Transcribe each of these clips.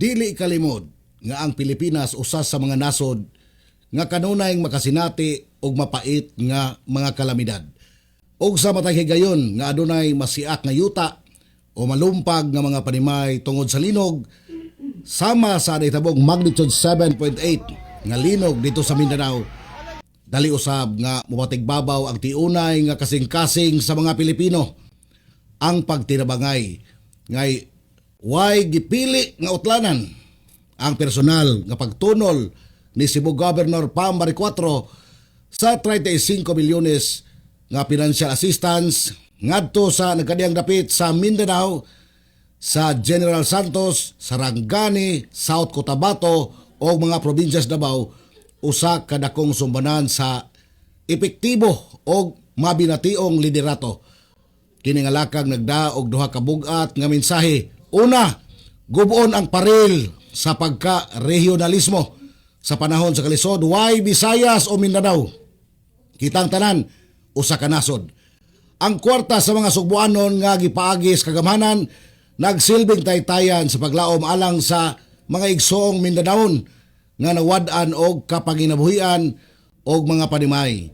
Dili kalimod nga ang Pilipinas usa sa mga nasod nga kanunay makasinati og mapait nga mga kalamidad. Og sa matag higayon nga adunay masiak nga yuta o malumpag nga mga panimay tungod sa linog, sama sa nahitabog magnitude 7.8 nga linog dito sa Mindanao. Dali usab nga mubatigbabaw ang tiunay nga kasing-kasing sa mga Pilipino. Ang pagtinabangay ngay way gipili nga utlanan ang personal nga pagtunol ni Cebu Governor Pam Maricotro sa 35 milyones nga financial assistance ngadto sa nagkadiyang dapit sa Mindanao, sa General Santos, Sarangani, South Cotabato o mga probinsyas Davao, usa ka dakong sumbanan sa epektibo o mabinationg liderato. Kini nga lakang nagda og duha ka bugat nga mensahe. Una, gubuon ang paril sa pagka-regionalismo sa panahon sa kalisod, way Visayas o Mindanao. Kitang tanan, usa ka nasod. Ang kwarta sa mga Sugbuanon nga gipaagi sa kagamhanan, nagsilbing taytayan sa paglaom alang sa mga igsoong Mindanaon nga nawad-an og kapanginabuhian og mga panimay.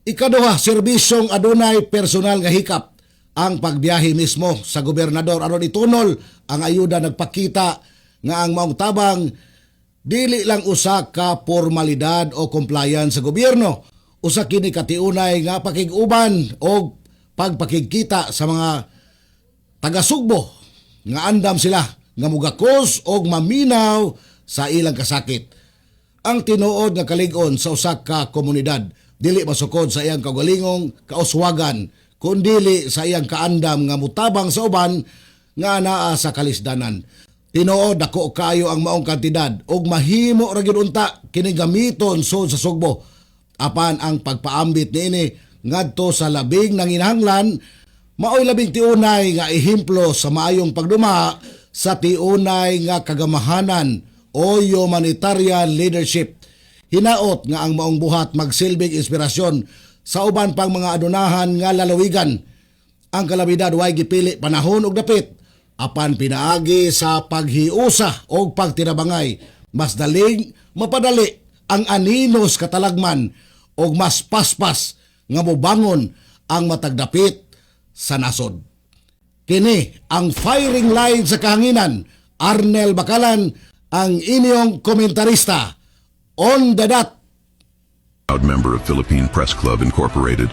Ikaduha, serbisyong adunay personal nga hikap. Ang pagbiyahe mismo sa gobernador aron itunol ang ayuda nagpakita nga ang maong tabang dili lang usa ka formalidad o compliance sa gobyerno, usa kini katiunay nga pakig-uban o pagpakigkita sa mga taga-Sugbo nga andam sila nga mugakos o maminaw sa ilang kasakit. Ang tinuod nga kalig-on sa usa ka komunidad dili masukod sa iyang kaugalingong kauswagan kundili sa iyang kaandam nga mutabang sa uban nga naa sa kalisdanan. Tinuod dako kaayo ang maong kantidad ug mahimo ra gyud unta kini gamiton sud sa Sugbo. Apan ang pagpaambit niini ngadto sa labing nanginahanglan maoy labing tiunay nga ehemplo sa maayong pagdumaha sa tiunay nga kagamahanan o humanitarian leadership. Hinaot nga ang maong buhat magsilbing inspirasyon sa uban pang mga adunahan nga lalawigan. Ang kalamidad way gipili panahon og dapit, apan pinaagi sa paghiusa o pagtirabangay, mas daling mapadali ang aninos katalagman o mas paspas nga mobangon ang matagdapit sa nasod. Kini ang firing line sa kahanginan. Arnel Bakalan, ang inyong komentarista. On the dot. Proud member of Philippine Press Club Incorporated.